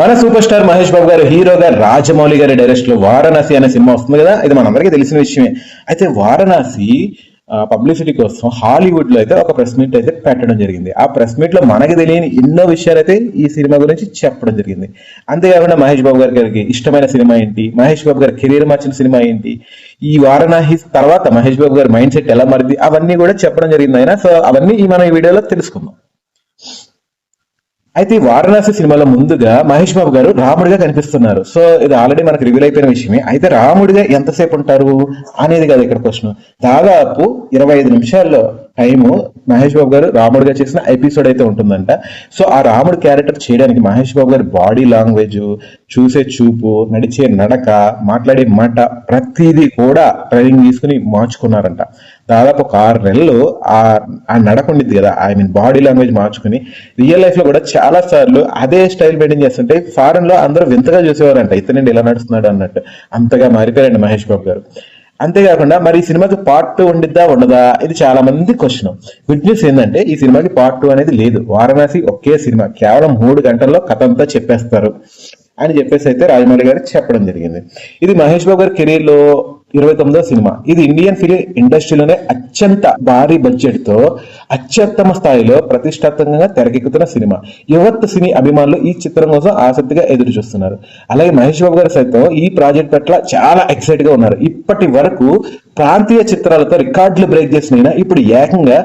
మన super star Mahesh Babu గారు హీరోగా రాజమౌళి గారి డైరెక్షన్ లో వారణాసి అనే సినిమా వస్తుంది కదా, ఇది మనందరికీ తెలిసిన విషయమే. అయితే వారణాసి పబ్లిసిటీ కోసం హాలీవుడ్ లో అయితే ఒక ప్రెస్ మీట్ అయితే పెట్టడం జరిగింది. ఆ ప్రెస్ మీట్ లో మనకి తెలియని ఎన్నో విషయాలు అయితే ఈ సినిమా గురించి చెప్పడం జరిగింది. అంతేకాకుండా మహేష్ బాబు గారికి ఇష్టమైన సినిమా ఏంటి, మహేష్ బాబు గారి కెరీర్ మార్చిన సినిమా ఏంటి, ఈ వారణాసి తర్వాత మహేష్ బాబు గారి మైండ్ సెట్ ఎలా మారింది, అవన్నీ కూడా చెప్పడం జరిగింది ఆయన. సో అవన్నీ మనం ఈ వీడియోలో తెలుసుకుందాం. అయితే ఈ వారణాసి సినిమాలో ముందుగా మహేష్ బాబు గారు రాముడిగా కనిపిస్తున్నారు. సో ఇది ఆల్రెడీ మనకు రివీల్ అయిపోయిన విషయమే. అయితే రాముడిగా ఎంతసేపు ఉంటారు అనేది కదా ఇక్కడ క్వశ్చన్. దాదాపు 25 నిమిషాల్లో టైము మహేష్ బాబు గారు రాముడిగా చేసిన ఎపిసోడ్ అయితే ఉంటుందంట. సో ఆ రాముడి క్యారెక్టర్ చేయడానికి మహేష్ బాబు గారి బాడీ లాంగ్వేజ్, చూసే చూపు, నడిచే నడక, మాట్లాడే మాట, ప్రతిదీ కూడా ట్రైనింగ్ తీసుకుని మార్చుకున్నారంట. దాదాపు ఒక 6 నెలలు ఆ నడక ఉండిద్ది కదా, ఐ మీన్ బాడీ లాంగ్వేజ్ మార్చుకుని రియల్ లైఫ్ లో కూడా చాలా సార్లు అదే స్టైల్ మెయింటైన్ చేస్తుంటే ఫారెన్ లో అందరూ వింతగా చూసేవారంట, ఇతనండి ఇలా నడుస్తున్నాడు అన్నట్టు. అంతగా మారిపోయారండి మహేష్ బాబు గారు. అంతేకాకుండా మరి ఈ సినిమాకి పార్ట్ 2 ఉండిద్దా ఉండదా, ఇది చాలా మంది క్వశ్చన్. గుడ్ న్యూస్ ఏంటంటే ఈ సినిమాకి పార్ట్ 2 అనేది లేదు. వారణాసి ఒకే సినిమా, కేవలం 3 గంటల్లో కథ అంతా చెప్పేస్తారు అని చెప్పేసి అయితే రాజమౌళి గారు చెప్పడం జరిగింది. ఇది మహేష్ బాబు గారి కెరీర్ లో 29వ సినిమా. ఇది ఇండియన్ ఫిలిం ఇండస్ట్రీలోనే అత్యంత భారీ బడ్జెట్ తో అత్యుత్తమ స్థాయిలో ప్రతిష్టాత్మకంగా తెరకెక్కుతున్న సినిమా. యువత్ సినీ అభిమానులు ఈ చిత్రం కోసం ఆసక్తిగా ఎదురు చూస్తున్నారు. అలాగే మహేష్ బాబు గారు సైతం ఈ ప్రాజెక్ట్ పట్ల చాలా ఎక్సైట్ గా ఉన్నారు. ఇప్పటి వరకు ప్రాంతీయ చిత్రాలతో రికార్డులు బ్రేక్ చేసిన ఇప్పుడు ఏకంగా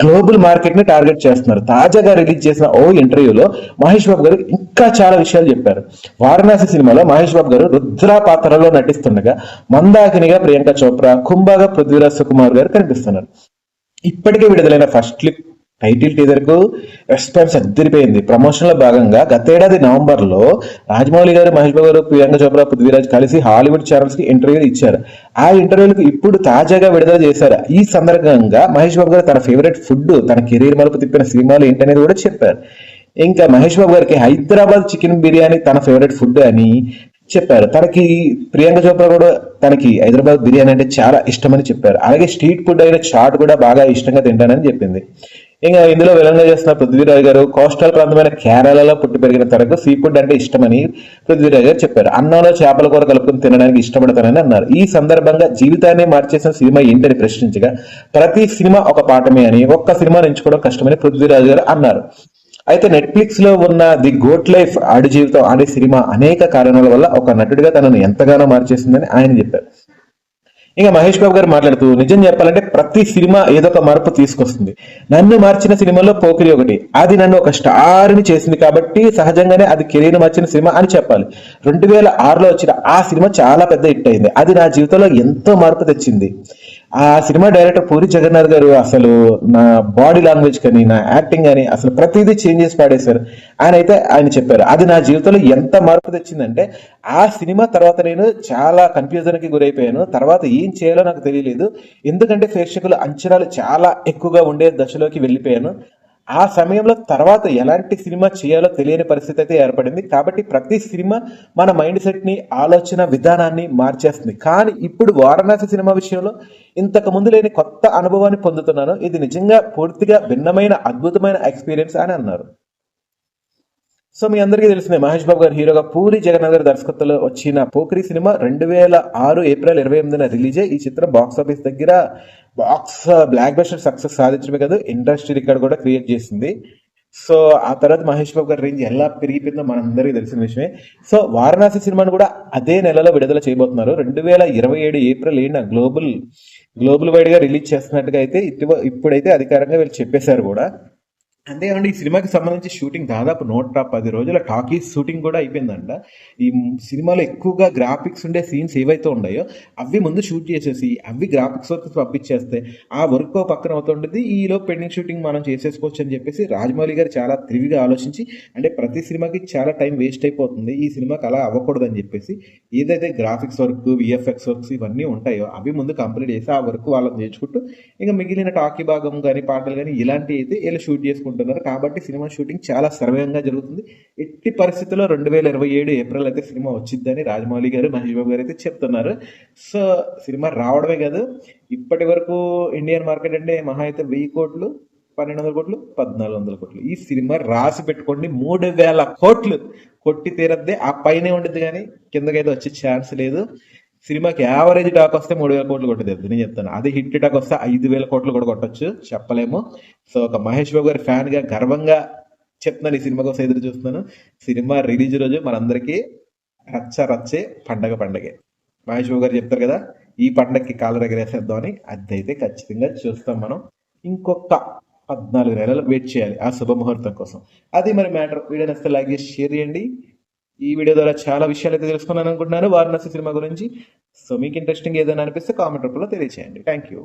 గ్లోబల్ మార్కెట్ ని టార్గెట్ చేస్తున్నారు. తాజాగా రిలీజ్ చేసిన ఓ ఇంటర్వ్యూలో మహేష్ బాబు గారు ఇంకా చాలా విషయాలు చెప్పారు. వారణాసి సినిమాలో మహేష్ బాబు గారు రుద్ర పాత్రలో నటిస్తుండగా మందాకినిగా ప్రియాంక చోప్రా, కుంభాగా పృథ్వీరాజ్ సుకుమార్ గారు కనిపిస్తున్నారు. ఇప్పటికే విడుదలైన ఫస్ట్ లుక్ టైటిల్ టీజర్ కు రెస్పాన్స్ అద్దరిపోయింది. ప్రమోషన్ లో భాగంగా గతేడాది నవంబర్ లో రాజమౌళి గారు, మహేష్ బాబు గారు, ప్రియాంక చోప్రా, పృథ్వీరాజ్ కలిసి హాలీవుడ్ ఛానల్స్ కి ఇంటర్వ్యూలు ఇచ్చారు. ఆ ఇంటర్వ్యూలకు ఇప్పుడు తాజాగా విడుదల చేశారు. ఈ సందర్భంగా మహేష్ బాబు గారు తన ఫేవరెట్ ఫుడ్, తన కెరీర్ మలుపు తిప్పిన సినిమాలు ఏంటనేది కూడా చెప్పారు. ఇంకా మహేష్ బాబు గారికి హైదరాబాద్ చికెన్ బిర్యానీ తన ఫేవరెట్ ఫుడ్ అని చెప్పారు. తనకి ప్రియాంక చోప్రా కూడా తనకి హైదరాబాద్ బిర్యానీ అంటే చాలా ఇష్టమని చెప్పారు. అలాగే స్ట్రీట్ ఫుడ్ అయిన చాట్ కూడా బాగా ఇష్టంగా తింటానని చెప్పింది. ఇంకా ఇందులో విలన్గా చేస్తున్న పృథ్వీరాజ్ గారు కోస్టల్ ప్రాంతమైన కేరళలో పుట్టి పెరిగిన తనకు సీ ఫుడ్ అంటే ఇష్టమని పృథ్వీరాజ్ గారు చెప్పారు. అన్నంలో చేపల కూర కలుపుకుని తినడానికి ఇష్టపడతానని అన్నారు. ఈ సందర్భంగా జీవితాన్ని మార్చేసిన సినిమా ఏంటని ప్రశ్నించగా ప్రతి సినిమా ఒక పాఠమే అని, ఒక్క సినిమాను ఎంచుకోవడం కష్టమని పృథ్వీరాజ్ గారు అన్నారు. అయితే నెట్ఫ్లిక్స్ లో ఉన్న ది గోట్ లైఫ్ ఆడి జీవితం అనే సినిమా అనేక కారణాల వల్ల ఒక నటుడిగా తనను ఎంతగానో మార్చేసిందని ఆయన చెప్పారు. ఇంకా మహేష్ బాబు గారు మాట్లాడుతూ, నిజం చెప్పాలంటే ప్రతి సినిమా ఏదో ఒక మార్పు తీసుకొస్తుంది. నన్ను మార్చిన సినిమాలో పోకిరి ఒకటి. అది నన్ను ఒక స్టార్ ని చేసింది కాబట్టి సహజంగానే అది కెరీర్ మార్చిన సినిమా అని చెప్పాలి. 2006లో వచ్చిన ఆ సినిమా చాలా పెద్ద హిట్ అయింది. అది నా జీవితంలో ఎంతో మార్పు తెచ్చింది. ఆ సినిమా డైరెక్టర్ పూరి జగన్నాథ్ గారు అసలు నా బాడీ లాంగ్వేజ్ కానీ, నా యాక్టింగ్ కానీ అసలు ప్రతిదీ చేంజ్ చేసి పాడేశారు. ఆయన చెప్పారు, అది నా జీవితంలో ఎంత మార్పు తెచ్చిందంటే ఆ సినిమా తర్వాత నేను చాలా కన్ఫ్యూజన్ కి గురైపోయాను. తర్వాత ఏం చేయాలో నాకు తెలియలేదు. ఎందుకంటే ప్రేక్షకుల అంచనాలు చాలా ఎక్కువగా ఉండే దశలోకి వెళ్ళిపోయాను. ఆ సమయంలో తర్వాత ఎలాంటి సినిమా చేయాలో తెలియని పరిస్థితి అయితే ఏర్పడింది. కాబట్టి ప్రతి సినిమా మన మైండ్ సెట్ ని, ఆలోచన విధానాన్ని మార్చేస్తుంది. కానీ ఇప్పుడు వారణాసి సినిమా విషయంలో ఇంతకు ముందు లేని కొత్త అనుభవాన్ని పొందుతున్నాను. ఇది నిజంగా పూర్తిగా భిన్నమైన అద్భుతమైన ఎక్స్పీరియన్స్ అని అన్నారు. సో మీ అందరికీ తెలిసిందే, మహేష్ బాబు గారు హీరోగా పూరి జగన్నాథ్ గారి దర్శకత్వంలో వచ్చిన పోకిరి సినిమా 2006 ఏప్రిల్ 28న రిలీజ్ అయ్యి ఈ చిత్రం బాక్స్ ఆఫీస్ దగ్గర బ్లాక్ బస్టర్ సక్సెస్ సాధించడమే కాదు, ఇండస్ట్రీ రికార్డ్ కూడా క్రియేట్ చేసింది. సో ఆ తర్వాత మహేష్ బాబు గారి రేంజ్ ఎలా పెరిగిపోయిందో మనందరికీ తెలిసిన విషయమే. సో వారణాసి సినిమాను కూడా అదే నెలలో విడుదల చేయబోతున్నారు. 2027 ఏప్రిల్ 7న గ్లోబల్ వైడ్ గా రిలీజ్ చేస్తున్నట్టుగా అయితే ఇప్పుడైతే అధికారంగా వీళ్ళు చెప్పేశారు కూడా. అంతేకాకుండా ఈ సినిమాకి సంబంధించి షూటింగ్ దాదాపు 110 రోజుల టాకీస్ షూటింగ్ కూడా అయిపోయిందంట. ఈ సినిమాలో ఎక్కువగా గ్రాఫిక్స్ ఉండే సీన్స్ ఏవైతే ఉన్నాయో అవి ముందు షూట్ చేసేసి అవి గ్రాఫిక్స్ వర్క్ పంపించేస్తే ఆ వర్క్ పక్కన అవుతుంటుంది. ఈలో పెండింగ్ షూటింగ్ మనం చేసేసుకోవచ్చు అని చెప్పేసి రాజమౌళి గారు చాలా తెలివిగా ఆలోచించి, అంటే ప్రతి సినిమాకి చాలా టైం వేస్ట్ అయిపోతుంది, ఈ సినిమాకి అలా అవ్వకూడదని చెప్పేసి ఏదైతే గ్రాఫిక్స్ వర్క్, విఎఫ్ఎక్స్ వర్క్స్ ఇవన్నీ ఉంటాయో అవి ముందు కంప్లీట్ చేసి ఆ వర్క్ వాళ్ళని నేర్చుకుంటూ ఇంకా మిగిలిన టాకీ భాగం కానీ, పాటలు కానీ ఇలాంటివి అయితే వీళ్ళు షూట్ చేసుకుంటారు. కాబట్టి సినిమా షూటింగ్ చాలా సర్వేగంగా జరుగుతుంది. ఎట్టి పరిస్థితుల్లో 2027 ఏప్రిల్ అయితే సినిమా వచ్చిద్దని రాజమౌళి గారు, మహేష్ బాబు గారు అయితే చెప్తున్నారు. సో సినిమా రావడమే కాదు, ఇప్పటి వరకు ఇండియన్ మార్కెట్ అంటే మహా అయితే 1000 కోట్లు 1200 కోట్లు, 1400 కోట్లు. ఈ సినిమా రాసి పెట్టుకోండి 3000 కోట్లు కొట్టి తీరద్దే. ఆ పైనే ఉండదు కానీ కిందకైతే వచ్చే ఛాన్స్ లేదు. సినిమాకి యావరేజ్ టాక్ వస్తే 3000 కోట్లు కొట్టలేదు, నేను చెప్తాను. అదే హిట్ టాక్ వస్తే 5000 కోట్లు కూడా కొట్టొచ్చు, చెప్పలేము. సో ఒక మహేష్ బాబు గారి ఫ్యాన్ గా గర్వంగా చెప్తున్నాను, ఈ సినిమా కోసం ఎదురు చూస్తున్నాను. సినిమా రిలీజ్ రోజు మనందరికీ రచ్చే పండగే. మహేష్ బాబు గారు చెప్తారు కదా, ఈ పండగకి కాలర్ ఎగరేసేద్దాం అని. అదైతే ఖచ్చితంగా చూస్తాం మనం. ఇంకొక 14 నెలలు వెయిట్ చేయాలి ఆ శుభముహూర్తం కోసం. అది మరి మ్యాటర్. వీడియో నచ్చితే లైక్ చేసి షేర్ చేయండి. ఈ వీడియో ద్వారా చాలా విషయాలు అయితే తెలుసుకున్నాను అనుకుంటున్నాను వారణాసి సినిమా గురించి. సో మీకు ఇంట్రెస్టింగ్ ఏదైనా అనిపిస్తే కామెంట్ రూపంలో తెలియజేయండి. Thank you.